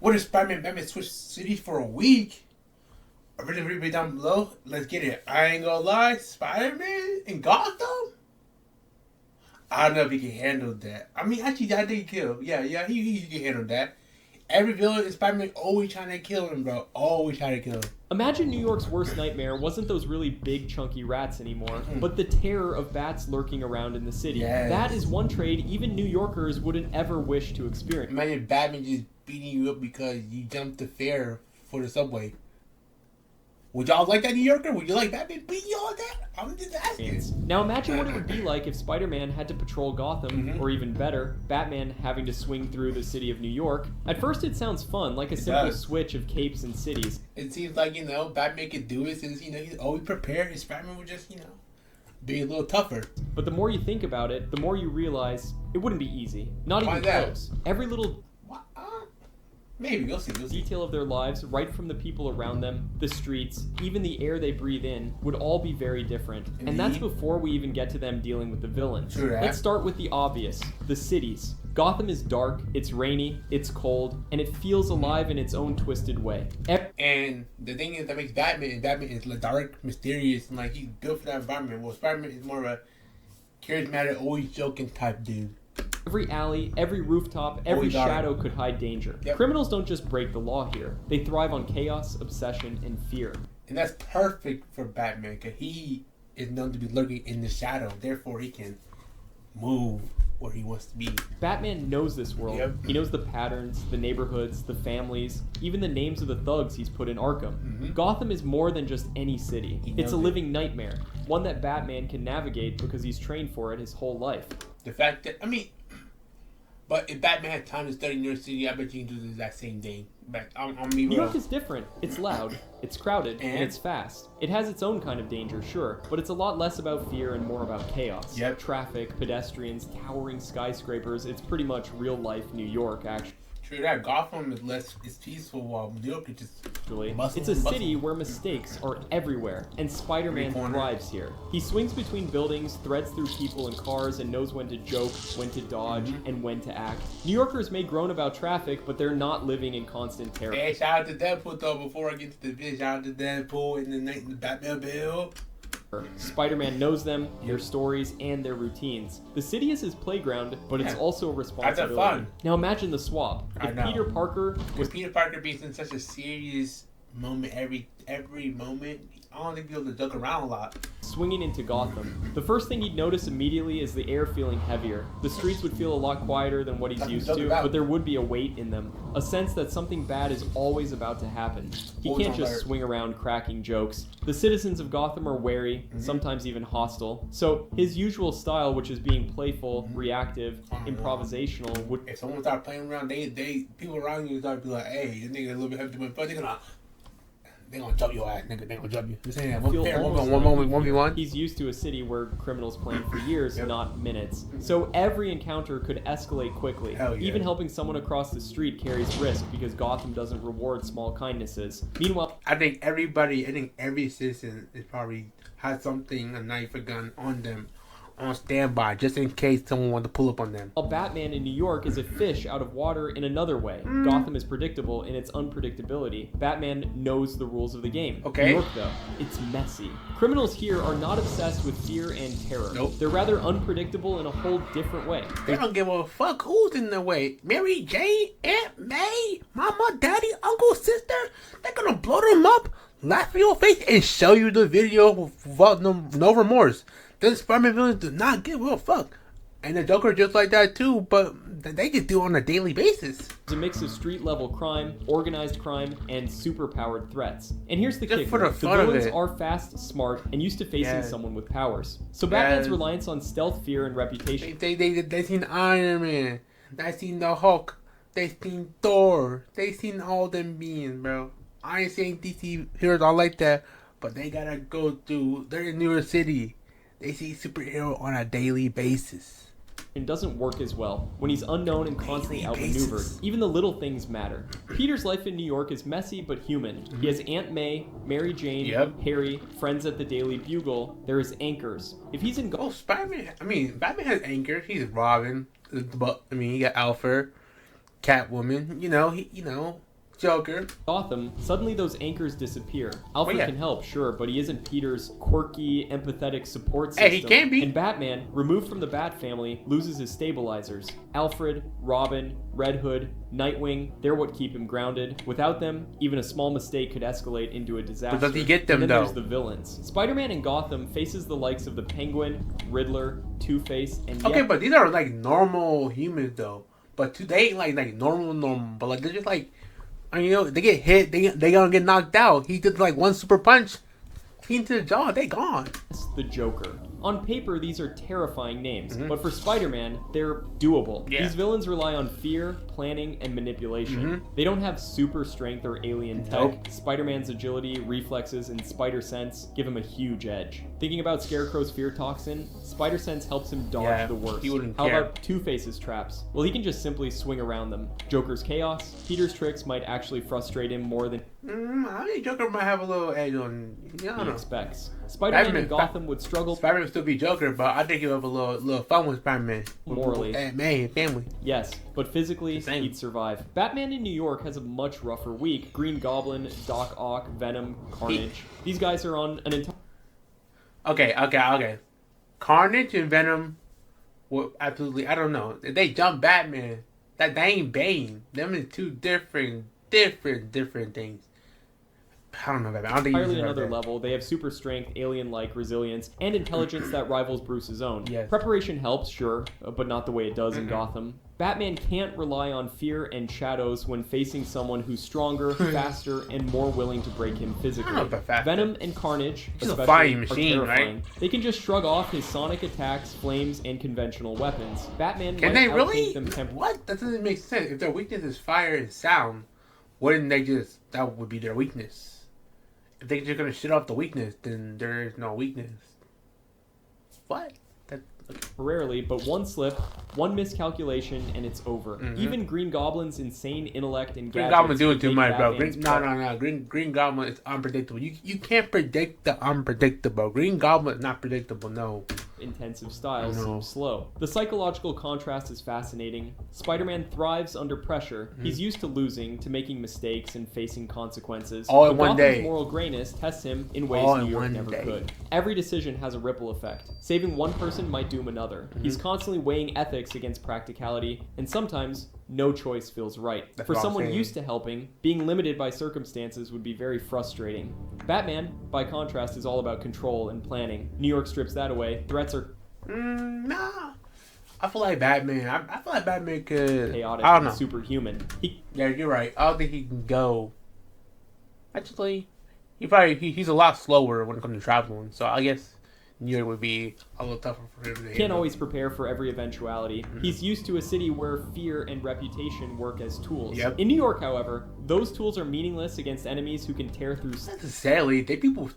What if Batman switch cities for a week? Everybody down below, let's get it. I ain't gonna lie, Spider-Man in Gotham? I don't know if he can handle that. I mean, actually, I think he could. Yeah, he can handle that. Every villain in Spider-Man always trying to kill him, bro. Always trying to kill him. Imagine New York's worst nightmare wasn't those really big, chunky rats anymore, but the terror of bats lurking around in the city. Yes. That is one trade even New Yorkers wouldn't ever wish to experience. Imagine Batman just beating you up because you jumped the fare for the subway. Would y'all like that, New Yorker? Would you like Batman beating you all that? I'm just asking. Now imagine what it would be like if Spider-Man had to patrol Gotham, or even better, Batman having to swing through the city of New York. At first it sounds fun, like a simple switch of capes and cities. It seems like, Batman could do it since, he's always prepared. His Spider-Man would just, be a little tougher. But the more you think about it, the more you realize it wouldn't be easy. Not even close. Every little maybe, we'll see. detail of their lives, right from the people around them, the streets, even the air they breathe in, would all be very different. Indeed. And that's before we even get to them dealing with the villains. True that. Let's start with the obvious, the cities. Gotham is dark, it's rainy, it's cold, and it feels alive in its own twisted way. And the thing is that makes Batman is dark, mysterious, and he's built for that environment. Well, Spider-Man is more of a charismatic, always joking type dude. Every alley, every rooftop, every shadow could hide danger. Yep. Criminals don't just break the law here. They thrive on chaos, obsession, and fear. And that's perfect for Batman, because he is known to be lurking in the shadow. Therefore, he can move where he wants to be. Batman knows this world. Yep. He knows the patterns, the neighborhoods, the families, even the names of the thugs he's put in Arkham. Gotham is more than just any city. It's a living nightmare, one that Batman can navigate because he's trained for it his whole life. The fact that, but if Batman had time to study New York City, I bet you can do the exact same thing. But New York is different. It's loud, it's crowded, and it's fast. It has its own kind of danger, sure, but it's a lot less about fear and more about chaos. Yep. Traffic, pedestrians, towering skyscrapers. It's pretty much real-life New York, actually. True that. Gotham is peaceful, while New York is just It's a city where mistakes are everywhere, and Spider-Man thrives here. He swings between buildings, threads through people and cars, and knows when to joke, when to dodge, and when to act. New Yorkers may groan about traffic, but they're not living in constant terror. Hey, shout out to Deadpool, though, before I get to the video. Shout out to Deadpool in the Batman Bill. Spider-Man knows them, their stories, and their routines. The city is his playground, but it's also a responsibility. That's fun. Now imagine the swap. If Peter Parker being in such a serious moment every moment, I don't think he'll be able to joke around a lot. Swinging into Gotham, the first thing he'd notice immediately is the air feeling heavier. The streets would feel a lot quieter than what he's used to, but there would be a weight in them. A sense that something bad is always about to happen. He can't just swing around cracking jokes. The citizens of Gotham are wary, sometimes even hostile. So his usual style, which is being playful, reactive, improvisational, would... If someone starts playing around, people around you start to be like, hey, this nigga a little bit heavy, but they're gonna jump your ass, nigga. They're gonna jump you. You're saying that one moment, 1v1. He's used to a city where criminals plan for years, not minutes. So every encounter could escalate quickly. Even helping someone across the street carries risk because Gotham doesn't reward small kindnesses. Meanwhile, I think every citizen is probably has something, a knife, a gun on them, on standby, just in case someone wants to pull up on them. While Batman in New York is a fish out of water in another way. Gotham is predictable in its unpredictability. Batman knows the rules of the game. New York, though, it's messy. Criminals here are not obsessed with fear and terror. They're rather unpredictable in a whole different way. They don't give a fuck who's in the way. Mary Jane, Aunt May, Mama, Daddy, Uncle, Sister, they're gonna blow them up, laugh in your face, and show you the video without no remorse. Those Spider-Man villains do not give a fuck. And the Joker just like that too, but they just do it on a daily basis. It's a mix of street-level crime, organized crime, and super-powered threats. And here's the kicker. The villains are fast, smart, and used to facing someone with powers. So Batman's reliance on stealth, fear, and reputation. They seen Iron Man. They seen the Hulk. They seen Thor. They seen all them beings, bro. I ain't saying DC heroes are like that, but they gotta go through. They're in New York City. They see superhero on a daily basis. It doesn't work as well when he's unknown and constantly outmaneuvered. Even the little things matter. Peter's life in New York is messy but human. He has Aunt May, Mary Jane, Harry, friends at the Daily Bugle. There is anchors. If he's in Batman has anchors. He's Robin. He got Alfred, Catwoman. Joker. Gotham, suddenly those anchors disappear. Alfred can help, sure, but he isn't Peter's quirky, empathetic support system. Hey, he can be. And Batman, removed from the Bat family, loses his stabilizers. Alfred, Robin, Red Hood, Nightwing, they're what keep him grounded. Without them, even a small mistake could escalate into a disaster. But does he get them, and then though? There's the villains. Spider-Man in Gotham faces the likes of the Penguin, Riddler, Two-Face, and Okay, but these are like normal humans, though. But they ain't like normal. But like they're just like, I mean, you know, they get hit, they gonna get knocked out. He did like one super punch, he into the jaw, they gone. The Joker. On paper, these are terrifying names, but for Spider-Man, they're doable. Yeah. These villains rely on fear, planning, and manipulation. They don't have super strength or alien tech. Nope. Spider-Man's agility, reflexes, and spider sense give him a huge edge. Thinking about Scarecrow's fear toxin, spider sense helps him dodge the worst. He wouldn't How care. about Two-Face's traps? Well, he can just simply swing around them. Joker's chaos, Peter's tricks might actually frustrate him more than I think Joker might have a little edge on. I don't he know. expects. Spider-Man in Gotham would struggle. Spider-Man would still be Joker, but I think he'll have a little fun with Spider-Man. Morally. Man, family. Yes, but physically, Same. he'd survive. Batman in New York has a much rougher week. Green Goblin, Doc Ock, Venom, Carnage. These guys are on an entire... Okay. Carnage and Venom will absolutely, I don't know. If they jump Batman, they ain't Bane. Them is two different things. I don't know, Batman. I don't think entirely he's another Batman. level. They have super strength, alien-like resilience, and intelligence that rivals Bruce's own. Yes. Preparation helps, sure, but not the way it does in Gotham. Batman can't rely on fear and shadows when facing someone who's stronger, faster, and more willing to break him physically. I don't know about faster. Venom and Carnage, He's a especially, flying are machine, terrifying. right? They can just shrug off his sonic attacks, flames, and conventional weapons. Batman Can might they outthink really? them What? That doesn't make sense. If their weakness is fire and sound, wouldn't they just, that would be their weakness? If they're just gonna shit off the weakness, then there is no weakness. What? Rarely, but one slip, one miscalculation, and it's over. Even Green Goblin's insane intellect and Green gadgets Goblin doing could too make much, bro. Batman's part. No. Green Goblin is unpredictable. You can't predict the unpredictable. Green Goblin is not predictable. No. Intensive style No. seems slow. The psychological contrast is fascinating. Spider-Man thrives under pressure. He's used to losing, to making mistakes, and facing consequences. All but in one Gotham's day. moral grayness tests him in ways All New in York one never day. could. Every decision has a ripple effect. Saving one person might doom another. He's constantly weighing ethics against practicality, and sometimes no choice feels right. That's For what I'm someone saying. used to helping, being limited by circumstances would be very frustrating. Batman, by contrast, is all about control and planning. New York strips that away. Threats are Nah. I feel like Batman. I feel like Batman could. chaotic I don't and know. superhuman. Yeah, you're right. I don't think he can go. Actually, he's a lot slower when it comes to traveling. So I guess New York would be a little tougher for him to Can't handle. always prepare for every eventuality. He's used to a city where fear and reputation work as tools. Yep. In New York, however, those tools are meaningless against enemies who can tear through. Not necessarily. They people.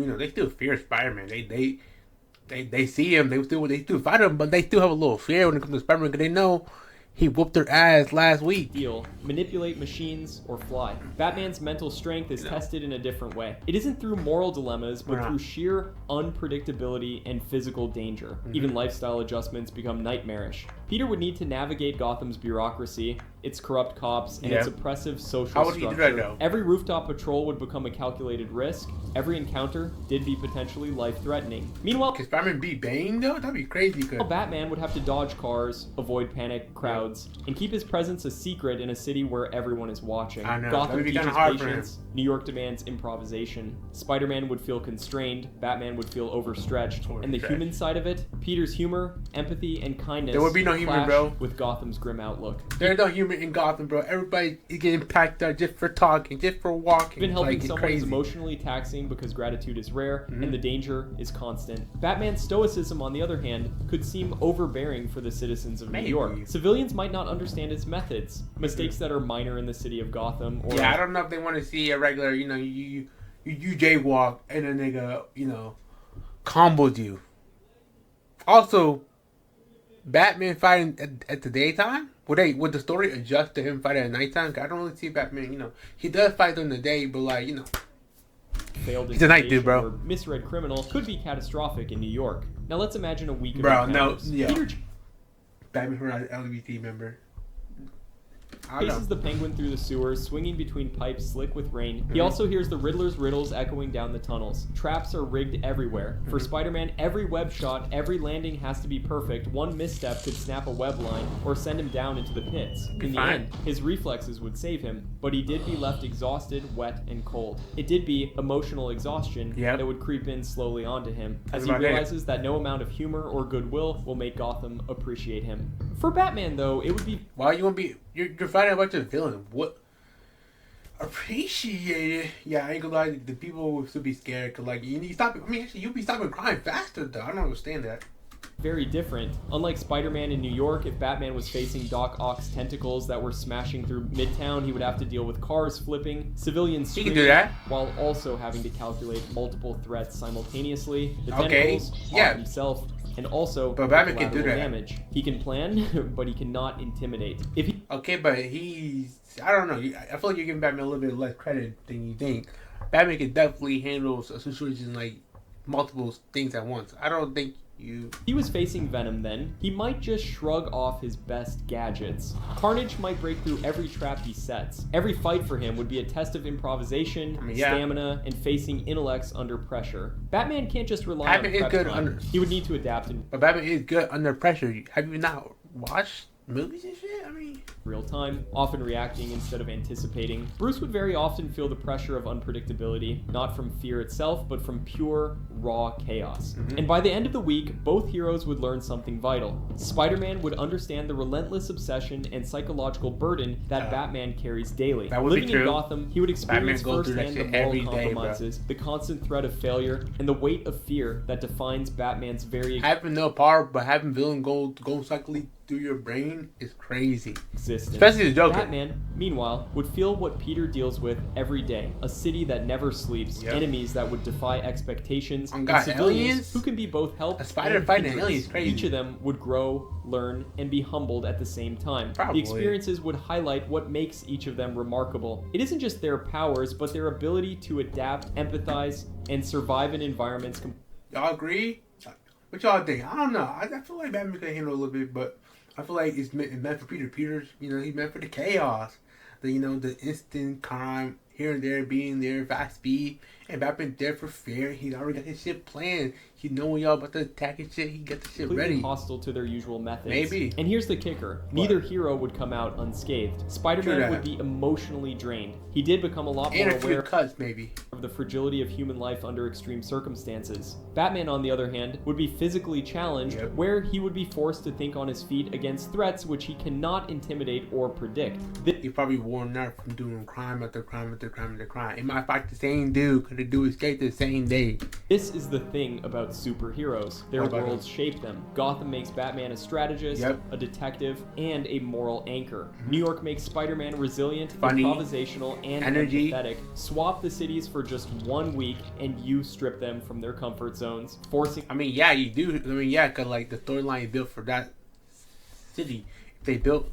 You know, they still fear Spider-Man. They see him. They still fight him, but they still have a little fear when it comes to Spider-Man because they know he whooped their ass last week. Steal, manipulate machines, or fly. Batman's mental strength is tested in a different way. It isn't through moral dilemmas, but through sheer unpredictability and physical danger. Even lifestyle adjustments become nightmarish. Peter would need to navigate Gotham's bureaucracy, its corrupt cops, and its oppressive social How would he structure. do that, though? Every rooftop patrol would become a calculated risk. Every encounter did be potentially life-threatening. Meanwhile, Can Spider-Man beat Bane though? That'd be crazy. Cause Batman would have to dodge cars, avoid panic crowds, and keep his presence a secret in a city where everyone is watching. I know, Gotham that'd be kinda teaches hard for patience. New York demands improvisation. Spider-Man would feel constrained. Batman would feel overstretched. And the human side of it, Peter's humor, empathy, and kindness. There would be no humor, clash bro. With Gotham's grim outlook. there's no humor in Gotham, bro. Everybody is getting packed up just for talking, just for walking. Even helping like, someone is crazy. emotionally taxing because gratitude is rare and the danger is constant. Batman's stoicism, on the other hand, could seem overbearing for the citizens of Maybe. New York. Civilians might not understand his methods, mistakes that are minor in the city of Gotham. Or Yeah, I don't know if they want to see a regular, you jaywalk and a nigga, combos you. Also, Batman fighting at the daytime? Would the story adjust to him fighting at nighttime? 'Cause I don't really see Batman, he does fight during the day, but failed He's a night dude, investigation bro. or misread criminal could be catastrophic in New York. Now let's imagine a week of Bro, no, encounters. yeah. Peter Batman for an LGBT member. paces the Penguin through the sewers, swinging between pipes slick with rain. He also hears the Riddler's riddles echoing down the tunnels. Traps are rigged everywhere. For Spider-Man, every web shot, every landing has to be perfect. One misstep could snap a web line or send him down into the pits. In the end, his reflexes would save him, but he did be left exhausted, wet, and cold. It did be emotional exhaustion that would creep in slowly onto him, as he realizes that no amount of humor or goodwill will make Gotham appreciate him. For Batman, though, it would be... Why you want to be... You're fighting a bunch of villains. What? Appreciate it. Yeah, I ain't gonna lie. The people will still be scared. Cause like, you stop... I mean, actually, you'll be stopping crime faster, though. I don't understand that. Very different. Unlike Spider-Man in New York, if Batman was facing Doc Ock's tentacles that were smashing through Midtown, he would have to deal with cars flipping, civilians screaming, he can do that, while also having to calculate multiple threats simultaneously. The tentacles, Ock himself, and also but Batman can do that. Damage. He can plan, but he cannot intimidate. If he but he's... I don't know. I feel like you're giving Batman a little bit less credit than you think. Batman can definitely handle a situation like multiple things at once. I don't think he was facing Venom then, he might just shrug off his best gadgets. Carnage might break through every trap he sets. Every fight for him would be a test of improvisation, stamina, and facing intellects under pressure. Batman can't just rely on prep time. He would need to adapt. But Batman is good under pressure. Have you not watched movies and shit? I mean... real time, often reacting instead of anticipating. Bruce would very often feel the pressure of unpredictability, not from fear itself, but from pure, raw chaos. And by the end of the week, both heroes would learn something vital. Spider-Man would understand the relentless obsession and psychological burden that Batman carries daily. Living in Gotham, he would experience firsthand the moral compromises, the constant threat of failure, and the weight of fear that defines Batman's very... having no power, but having villain go cyclically through your brain is crazy. Existence. Especially the Joker. Batman, meanwhile, would feel what Peter deals with every day. A city that never sleeps, enemies that would defy expectations, and civilians who can be both help a spider and fighting an alien is crazy. Each of them would grow, learn, and be humbled at the same time. The experiences would highlight what makes each of them remarkable. It isn't just their powers, but their ability to adapt, empathize, and survive in environments... Y'all agree? What y'all think? I don't know. I feel like Batman can handle a little bit, but I feel like it's meant for Peter. Peter's, he's meant for the chaos. The instant crime, here and there, being there, fast speed. And Batman there for fear. He's already got his shit planned. He know when y'all about to attack and shit. He got the shit ready. Hostile to their usual methods. Maybe. And here's the kicker. Neither hero would come out unscathed. Spider-Man would be emotionally drained. He did become a lot more aware of the fragility of human life under extreme circumstances. Batman, on the other hand, would be physically challenged, where he would be forced to think on his feet against threats which he cannot intimidate or predict. He's probably worn out from doing crime after crime after crime after crime. He might fight the same dude, could do escape the same day. This is the thing about superheroes. Their worlds shape them. Gotham makes Batman a strategist, a detective, and a moral anchor. New York makes Spider-Man resilient, funny, improvisational, and empathetic. Swap the cities for just 1 week, and you strip them from their comfort zones, forcing... you do. Because, the storyline built for that city. If they built,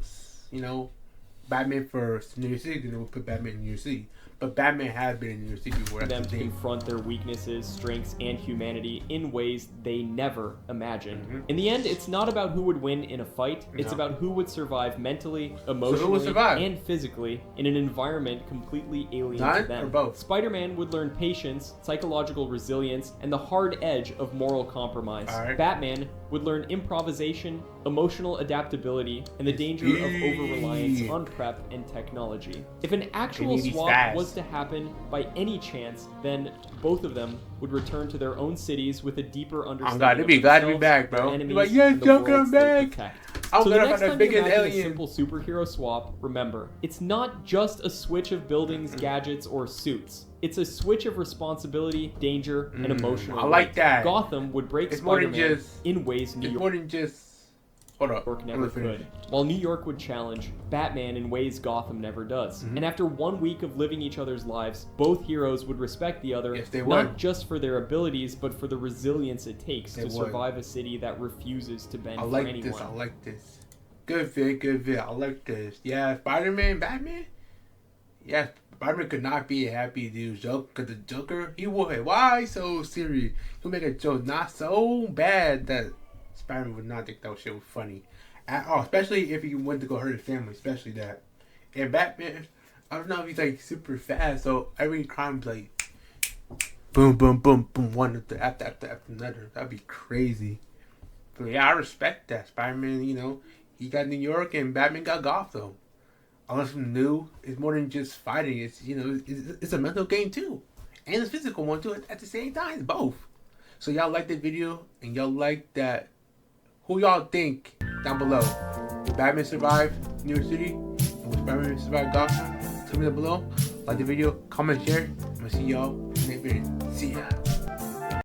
Batman for New York City, then they would put Batman in New York City. But Batman has been in New York City before. Them to confront their weaknesses, strengths, and humanity in ways they never imagined. In the end, it's not about who would win in a fight. It's about who would survive mentally, emotionally, and physically in an environment completely alien to them. Or both. Spider-Man would learn patience, psychological resilience, and the hard edge of moral compromise. Batman would learn improvisation, emotional adaptability, and the danger of over-reliance on prep and technology. If an actual swap was to happen by any chance, then both of them would return to their own cities with a deeper understanding. They'd be glad to be back, bro. Enemies, like, yes, Joker, I'm back. So the next time you imagine a simple superhero swap, remember, it's not just a switch of buildings, gadgets, or suits. It's a switch of responsibility, danger, and emotional. I like that. Gotham would break Spider-Man in ways New York never could, while New York would challenge Batman in ways Gotham never does. And after 1 week of living each other's lives, both heroes would respect the other, not just for their abilities, but for the resilience it takes to survive a city that refuses to bend for anyone. I like this. Good vid. I like this. Yeah, Spider-Man, Batman? Yeah, Spider-Man could not be a happy dude. Because the Joker, he would. Why so serious? He'll make a joke not so bad that Spider-Man would not think that shit was funny at all. Especially if he went to go hurt his family. Especially that. And Batman, I don't know if he's like super fast, so every crime's like boom, boom, boom, boom, one after another. That'd be crazy. But yeah, I respect that. Spider-Man, you know, he got New York and Batman got Gotham. I learned something new. It's more than just fighting. It's, you know, it's a mental game too, and a physical one too at the same time. It's both. So y'all like the video and y'all like that. Who y'all think down below? Will Batman survive New York City? And will Spider-Man survive Gotham? Tell me down below. Like the video, comment, share. I'm gonna see y'all in the next video. See ya.